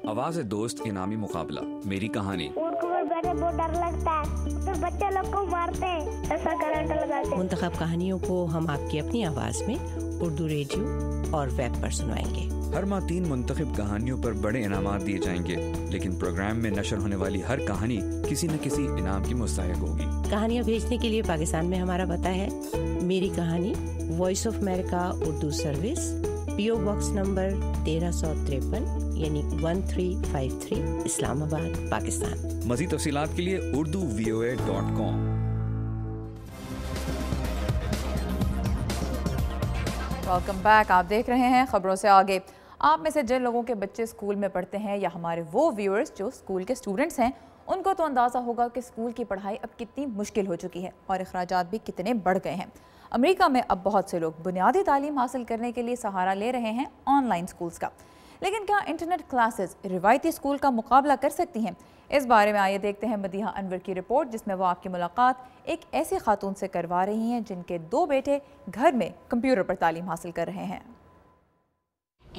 आवाज़ दोस्त इनामी मुकाबला, मेरी कहानी। उनको बैठे बहुत डर लगता है, तो बच्चे लोग को मारते हैं, ऐसा करंट लगाते हैं। मुंतखब कहानियों को हम आपकी अपनी आवाज़ में उर्दू रेडियो और वेब पर सुनाएंगे। हर माह 3 मुंतखब कहानियों पर बड़े इनामात दिए जाएंगे, लेकिन प्रोग्राम में नशर होने वाली हर कहानी किसी न किसी इनाम की मुस्तहिक होगी। कहानियाँ भेजने के लिए पाकिस्तान में हमारा पता है मेरी कहानी, voice of America Urdu service, PO box number 1353 यानी 1353 इस्लामाबाद, पाकिस्तान। मज़ीद तफसीलात के लिए urduvoa.com। Welcome back. आप देख रहे हैं खबरों से आगे। आप में से जिन लोगों के बच्चे स्कूल में पढ़ते हैं या हमारे वो व्यूअर्स जो स्कूल के स्टूडेंट्स हैं, उनको तो अंदाज़ा होगा कि स्कूल की पढ़ाई अब कितनी मुश्किल हो चुकी है और अखराजात भी कितने बढ़ गए हैं। अमेरिका में अब बहुत से लोग बुनियादी तालीम हासिल करने के लिए सहारा ले रहे हैं ऑनलाइन स्कूल्स का। लेकिन क्या इंटरनेट क्लासेस रिवायती स्कूल का मुकाबला कर सकती हैं? इस बारे में आइए देखते हैं मदीहा अनवर की रिपोर्ट, जिसमें वो आपकी मुलाकात एक ऐसी खातून से करवा रही हैं जिनके 2 बेटे घर में कंप्यूटर पर तालीम हासिल कर रहे हैं।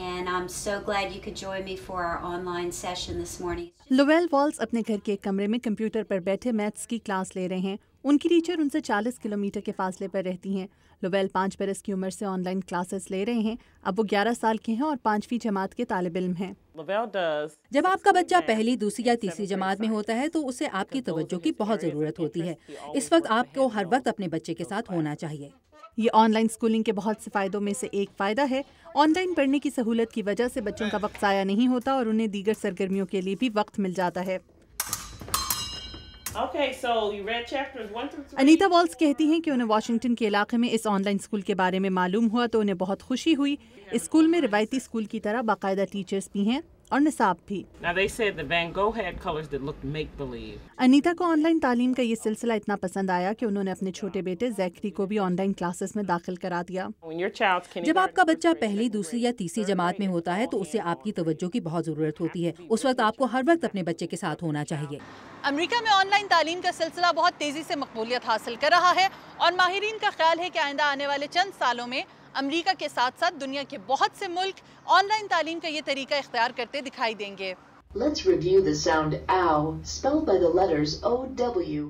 And I'm so glad you could join me for our online session this morning. Lowell walls अपने घर के एक कमरे में कंप्यूटर पर बैठे मैथ्स की क्लास ले रहे हैं। उनकी टीचर उनसे 40 किलोमीटर के फासले पर रहती हैं। लोवेल 5 बरस की उम्र से ऑनलाइन क्लासेस ले रहे हैं। अब वो 11 साल के हैं और 5वीं जमात के तालिब इल्म हैं। जब आपका बच्चा पहली, दूसरी या तीसरी जमात में होता है तो उसे आपकी तवज्जो की बहुत ज़रूरत होती है। इस वक्त आपको हर वक्त अपने बच्चे के साथ होना चाहिए। ये ऑनलाइन स्कूलिंग के बहुत से फ़ायदों में से एक फ़ायदा है। ऑनलाइन पढ़ने की सहूलत की वजह से बच्चों का वक्त ज़ाया नहीं होता और उन्हें दीगर सरगर्मियों के लिए भी वक्त मिल जाता है। अनीता वॉल्स कहती हैं कि उन्हें वाशिंगटन के इलाके में इस ऑनलाइन स्कूल के बारे में मालूम हुआ तो उन्हें बहुत खुशी हुई। इस स्कूल में रिवायती स्कूल की तरह बाकायदा टीचर्स भी हैं और निसाब भी। अनीता को ऑनलाइन तालीम का ये सिलसिला इतना पसंद आया कि उन्होंने अपने छोटे बेटे जैकरी को भी ऑनलाइन क्लासेस में दाखिल करा दिया। जब आपका बच्चा पहली, दूसरी या तीसरी जमात में होता है तो उसे आपकी तवज्जो की बहुत ज़रूरत होती है। उस वक्त आपको हर वक्त अपने बच्चे के साथ होना चाहिए। अमेरिका में ऑनलाइन तालीम का सिलसिला बहुत तेज़ी से मकबूलियत हासिल कर रहा है और माहिरीन का ख्याल है कि आइंदा आने वाले चंद सालों में अमेरिका के साथ साथ दुनिया के बहुत से मुल्क ऑनलाइन तालीम का ये तरीका इख्तियार करते दिखाई देंगे। Let's review the sound OW spelled by the letters OW.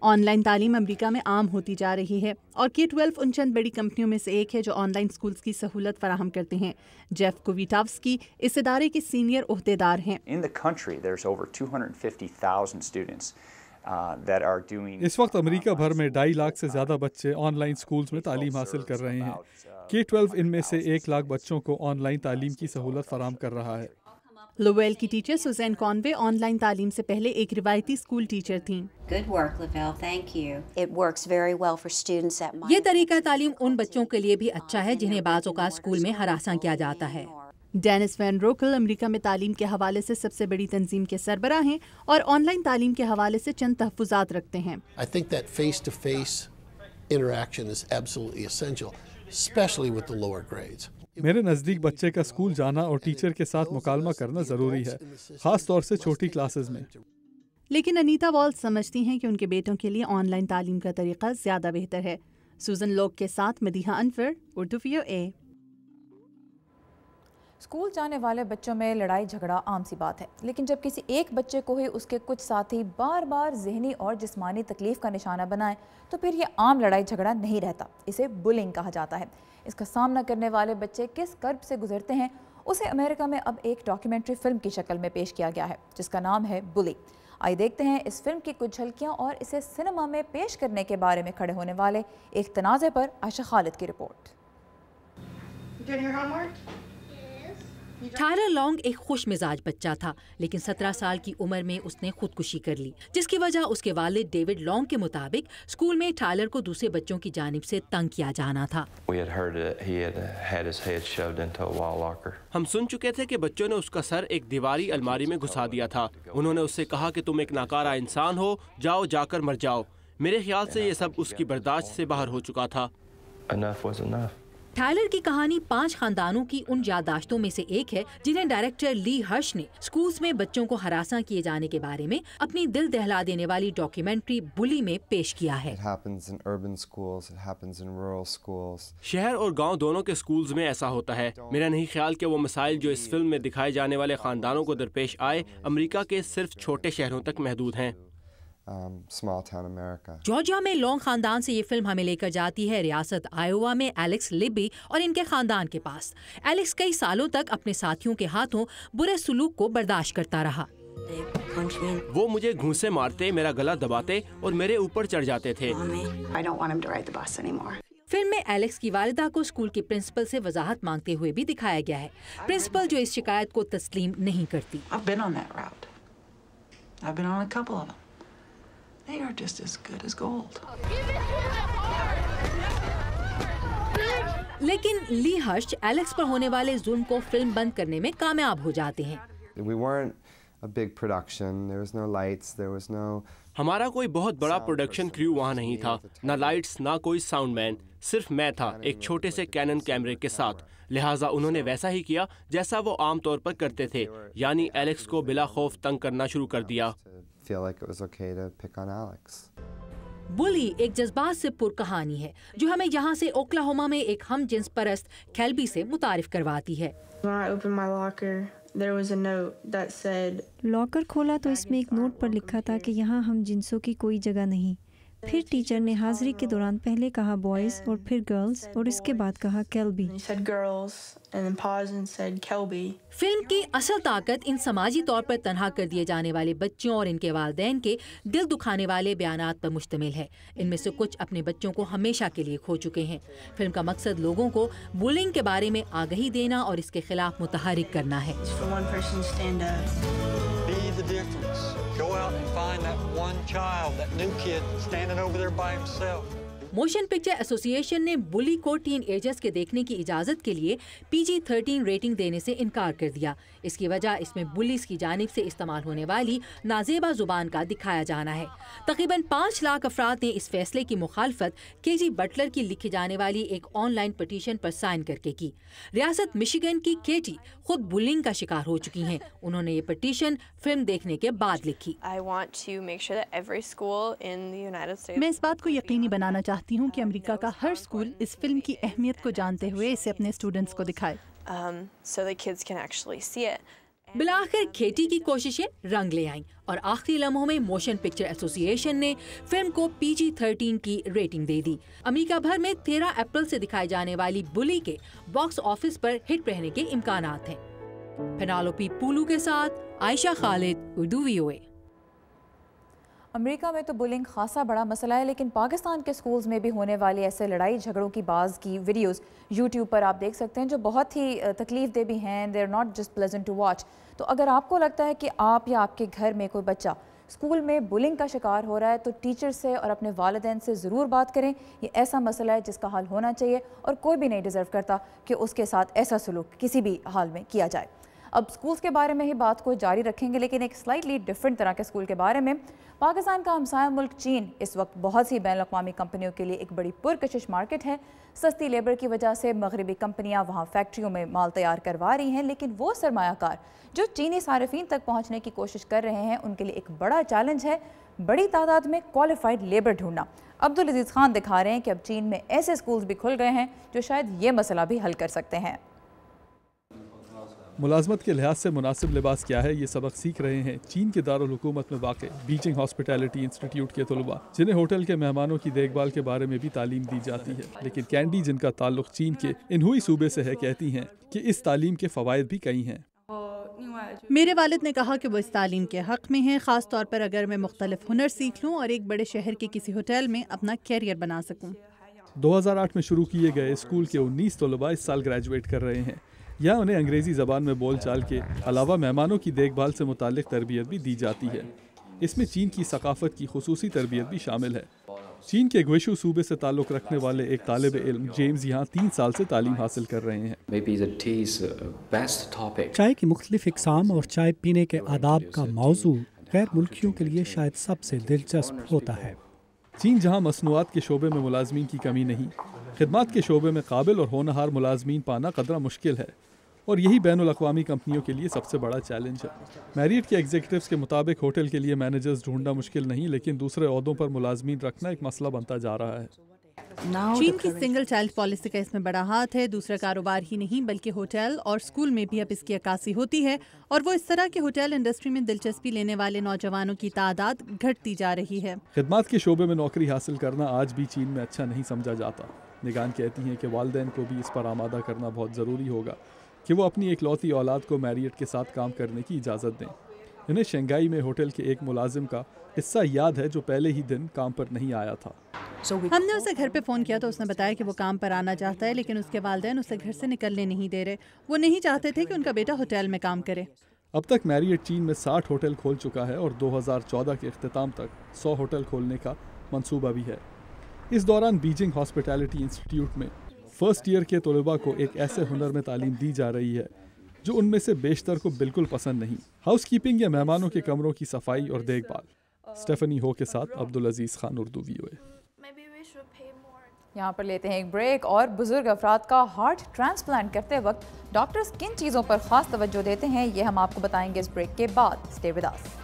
Online तालीम अमेरिका में आम होती जा रही है और K-12 उन चंद बड़ी कंपनियों में से एक है जो ऑनलाइन स्कूल्स की सहूलत फराहम करते हैं। जेफ कुविटावस्की इस इदारे के सीनियर ओहदेदार हैं। In the country, there's over 250,000 students that are doing. इस वक्त अमेरिका भर में 2.5 लाख से ज़्यादा बच्चे ऑनलाइन स्कूल्स में तालीम हासिल कर रहे हैं। K-12 इनमें से 1 लाख बच्चों को ऑनलाइन तालीम की सहूलत फराहम कर रहा है। लोवेल की टीचर सुजैन कॉनवे ऑनलाइन तालीम से पहले एक रिवायती स्कूल टीचर थीं। Good work, Lavelle. Thank you. It works very well for students at my. ये तरीका तालीम उन बच्चों के लिए भी अच्छा है जिन्हें बाज़ औक़ात स्कूल में हरासा किया जाता है। डेनिस वैन रोकल अमेरिका में तालीम के हवाले से सबसे बड़ी तंजीम के सरबराह हैं और ऑनलाइन तालीम के हवाले से चंद तहफ़्फ़ुज़ात रखते हैं। I think that face-to-face interaction is absolutely essential, especially with the lower grades. मेरे नज़दीक बच्चे का स्कूल जाना और टीचर के साथ मुकालमा करना ज़रूरी है, ख़ास तौर से छोटी क्लासेस में। लेकिन अनीता वॉल्स समझती हैं कि उनके बेटों के लिए ऑनलाइन तालीम का तरीका ज़्यादा बेहतर है। सूजन लोग के साथ मदीहा अनवर, उर्दू VOA। स्कूल जाने वाले बच्चों में लड़ाई झगड़ा आम सी बात है, लेकिन जब किसी एक बच्चे को ही उसके कुछ साथी बार बार ज़हनी और जिस्मानी तकलीफ़ का निशाना बनाएं तो फिर ये आम लड़ाई झगड़ा नहीं रहता, इसे बुलिंग कहा जाता है। इसका सामना करने वाले बच्चे किस कर्ब से गुजरते हैं, उसे अमेरिका में अब एक डॉक्यूमेंट्री फिल्म की शक्ल में पेश किया गया है, जिसका नाम है बुली। आइए देखते हैं इस फिल्म की कुछ झलकियाँ और इसे सिनेमा में पेश करने के बारे में खड़े होने वाले एक तनाज़े पर आयशा खालिद की रिपोर्ट। टायलर लॉन्ग एक खुश मिजाज बच्चा था, लेकिन 17 साल की उम्र में उसने खुदकुशी कर ली, जिसकी वजह उसके वालिद डेविड लॉन्ग के मुताबिक स्कूल में टायलर को दूसरे बच्चों की जानिब से तंग किया जाना था। हम सुन चुके थे कि बच्चों ने उसका सर एक दीवारी अलमारी में घुसा दिया था। उन्होंने उससे कहा कि तुम एक नाकारा इंसान हो, जाओ जाकर मर जाओ। मेरे ख्याल से ये सब उसकी बर्दाश्त से बाहर हो चुका था। टायलर की कहानी 5 खानदानों की उन याददाश्तों में से एक है जिन्हें डायरेक्टर ली हर्श ने स्कूल्स में बच्चों को हरासा किए जाने के बारे में अपनी दिल दहला देने वाली डॉक्यूमेंट्री बुली में पेश किया है। शहर और गांव दोनों के स्कूल्स में ऐसा होता है। मेरा नहीं ख्याल कि वो मिसाइल जो इस फिल्म में दिखाए जाने वाले खानदानों को दरपेश आए अमेरिका के सिर्फ छोटे शहरों तक महदूद हैं। जॉर्जिया में लॉन्ग खानदान से ये फिल्म हमें लेकर जाती है रियासत आयोवा में एलेक्स लिब्बी और इनके खानदान के पास। एलेक्स कई सालों तक अपने साथियों के हाथों बुरे सुलूक को बर्दाश्त करता रहा। वो मुझे घूंसे मारते, मेरा गला दबाते और मेरे ऊपर चढ़ जाते थे। फिल्म में एलेक्स की वालिदा को स्कूल के प्रिंसिपल से वजाहत मांगते हुए भी दिखाया गया है। प्रिंसिपल जो इस शिकायत को तस्लीम नहीं करती। They are just as good as gold. लेकिन ली हर्श एलेक्स पर होने वाले जुल्म को फिल्म बंद करने में कामयाब हो जाते हैं। We weren't a big production. There was no lights. There was no. हमारा कोई बहुत बड़ा प्रोडक्शन क्रू वहाँ नहीं था, ना लाइट्स ना कोई साउंड मैन, सिर्फ मैं था एक छोटे से कैनन कैमरे के साथ। लिहाजा उन्होंने वैसा ही किया जैसा वो आम तौर पर करते थे, यानी एलेक्स को बिला खौफ तंग करना शुरू कर दिया। बुली एक जज्बात से पुर कहानी है जो हमें यहाँ से ओक्लाहोमा में एक हम जिन्स परस्त कैल्बी से मुतारिफ करवाती है। लॉकर खोला तो इसमें एक नोट पर लिखा था कि यहाँ हम जिन्सों की कोई जगह नहीं। फिर टीचर ने हाजिरी के दौरान पहले कहा बॉयज और फिर गर्ल्स और इसके बाद कहा केल्बी। फिल्म की असल ताकत इन समाजी तौर पर तनहा कर दिए जाने वाले बच्चों और इनके वालिदैन के दिल दुखाने वाले बयानात पर मुश्तमिल है। इनमें से कुछ अपने बच्चों को हमेशा के लिए खो चुके हैं। फिल्म का मकसद लोगों को बुलिंग के बारे में आगाही देना और इसके खिलाफ मुतहरिक करना है। Go out and find that one child, that new kid standing over there by himself. Motion picture association ने बुली को टीन एजर्स के देखने की इजाज़त के लिए PG-13 रेटिंग देने से इनकार कर दिया। इसकी वजह इसमें बुलीज की जानिब से इस्तेमाल होने वाली नाजेबा जुबान का दिखाया जाना है। तकरीबन 5 लाख अफराद ने इस फैसले की मुखालफत केजी बटलर की लिखी जाने वाली एक ऑनलाइन पटिशन पर साइन करके की। रियासत मिशिगन की केटी खुद बुलिंग का शिकार हो चुकी हैं। उन्होंने ये पटिशन फिल्म देखने के बाद लिखी। मैं इस बात को यकीनी बनाना चाहती हूँ कि अमेरिका का हर स्कूल इस फिल्म की अहमियत को जानते हुए इसे अपने स्टूडेंट्स को दिखाए। बिलाखिर खेती की कोशिशें रंग ले आईं और आखिरी लम्हों में मोशन पिक्चर एसोसिएशन ने फिल्म को PG-13 की रेटिंग दे दी। अमेरिका भर में 13 अप्रैल से दिखाई जाने वाली बुली के बॉक्स ऑफिस पर हिट रहने के इम्कानात हैं। पेनालोपी पूलू के साथ आयशा खालिद, उर्दू VOA। अमेरिका में तो बुलिंग खासा बड़ा मसला है, लेकिन पाकिस्तान के स्कूल्स में भी होने वाली ऐसे लड़ाई झगड़ों की बाज़ की वीडियोस यूट्यूब पर आप देख सकते हैं जो बहुत ही तकलीफ दे भी हैं। They are not just pleasant to watch. तो अगर आपको लगता है कि आप या आपके घर में कोई बच्चा स्कूल में बुलिंग का शिकार हो रहा है तो टीचर से और अपने वालिदैन से ज़रूर बात करें। ये ऐसा मसला है जिसका हल होना चाहिए और कोई भी नहीं डिज़र्व करता कि उसके साथ ऐसा सलूक किसी भी हाल में किया जाए। अब स्कूल्स के बारे में ही बात को जारी रखेंगे, लेकिन एक स्लाइटली डिफरेंट तरह के स्कूल के बारे में। पाकिस्तान का हमसाया मुल्क चीन इस वक्त बहुत सी बैन अक़वामी कंपनियों के लिए एक बड़ी पुरकशिश मार्केट है। सस्ती लेबर की वजह से मगरबी कंपनियां वहां फैक्ट्रियों में माल तैयार करवा रही हैं, लेकिन वो सरमायाकार जो चीनी सारिफीन तक पहुंचने की कोशिश कर रहे हैं उनके लिए एक बड़ा चैलेंज है बड़ी तादाद में क्वालिफाइड लेबर ढूंढना। अब्दुल अजीज़ खान दिखा रहे हैं कि अब चीन में ऐसे स्कूल्स भी खुल गए हैं जो शायद ये मसला भी हल कर सकते हैं। मुलाजमत के लिहाज से मुनासिब लिबास क्या है, ये सबक सीख रहे हैं चीन के दारुल हुकूमत में वाक़ बीजिंग हॉस्पिटैलिटी इंस्टीट्यूट के तलबा, जिन्हें होटल के मेहमानों की देखभाल के बारे में भी तालीम दी जाती है। लेकिन कैंडी, जिनका ताल्लुक चीन के इनहुई सूबे से है, कहती हैं कि इस तालीम के फ़वाइद भी कई हैं। मेरे वालिद ने कहा कि वो इस तालीम के हक़ में हैं, ख़ास तौर पर अगर मैं मुख्तलिफ हुनर सीख लूँ और एक बड़े शहर के किसी होटल में अपना कैरियर बना सकूँ। 2008 में शुरू किए गए स्कूल के 19 तलबा इस साल ग्रेजुएट कर रहे हैं। यहाँ उन्हें अंग्रेज़ी ज़बान में बोल चाल के अलावा मेहमानों की देखभाल से मुतालिक तरबियत भी दी जाती है। इसमें चीन की सकाफ़त की खुसूसी तरबियत भी शामिल है। चीन के ग्वेशू सूबे से ताल्लुक़ रखने वाले एक तालिब इल्म जेम्स यहाँ 3 साल से तालीम हासिल कर रहे हैं। चाय की मुख्तलिफ इक़साम और चाय पीने के आदाब का मौजू गैर मुल्कियों के लिए शायद सबसे दिलचस्प होता है। चीन जहाँ मसनूआत के शोबे में मुलाजमीन की कमी नहीं, خدمات کے شعبے میں قابل اور ہونہار ملازمین پانا قدرہ مشکل ہے اور یہی بین الاقوامی کمپنیوں کے لیے سب سے بڑا چیلنج ہے۔ میریٹ کے ایگزیکٹوز کے مطابق ہوٹل کے لیے مینیجرز ڈھونڈنا مشکل نہیں، لیکن دوسرے عہدوں پر ملازمین رکھنا ایک مسئلہ بنتا جا رہا ہے۔ چین کی سنگل چائلڈ پالیسی کا اس میں بڑا ہاتھ ہے۔ دوسرا کاروبار ہی نہیں بلکہ ہوٹل اور اسکول میں بھی اب اس کی عکاسی ہوتی ہے، اور وہ اس طرح کے ہوٹل انڈسٹری میں دلچسپی لینے والے نوجوانوں کی تعداد گھٹتی جا رہی ہے۔ خدمات کے شعبے میں نوکری حاصل کرنا آج بھی چین میں اچھا نہیں سمجھا جاتا۔ نگان کہتی ہیں کہ والدین کو بھی اس پر آمادہ کرنا بہت ضروری ہوگا کہ وہ اپنی اکلوتی اولاد کو میریٹ کے ساتھ کام کرنے کی اجازت دیں۔ انہیں شنگھائی میں ہوٹل کے ایک ملازم کا قصہ یاد ہے جو پہلے ہی دن کام پر نہیں آیا تھا۔ ہم نے اسے گھر پہ فون کیا تو اس نے بتایا کہ وہ کام پر آنا چاہتا ہے، لیکن اس کے والدین اسے گھر سے نکلنے نہیں دے رہے۔ وہ نہیں چاہتے تھے کہ ان کا بیٹا ہوٹل میں کام کرے۔ اب تک میریٹ چین میں 60 ہوٹل کھول چکا ہے اور 2014 کے اختتام تک 100 ہوٹل کھولنے کا منصوبہ بھی ہے۔ اس دوران بیجنگ ہاسپٹیلٹی انسٹیٹیوٹ میں فرسٹ ایئر کے طلباء کو ایک ایسے ہنر میں تعلیم دی جا رہی ہے جو ان میں سے بیشتر کو بالکل پسند نہیں، ہاؤس کیپنگ یا مہمانوں کے کمروں کی صفائی اور دیکھ بھال۔ اسٹیفنی ہو کے ساتھ عبدالعزیز خان، اردو VOA۔ یہاں پر لیتے ہیں ایک بریک، اور بزرگ افراد کا ہارٹ ٹرانسپلانٹ کرتے وقت ڈاکٹرز کن چیزوں پر خاص توجہ دیتے ہیں یہ ہم آپ کو بتائیں گے اس بریک کے بعد۔ Stay with us.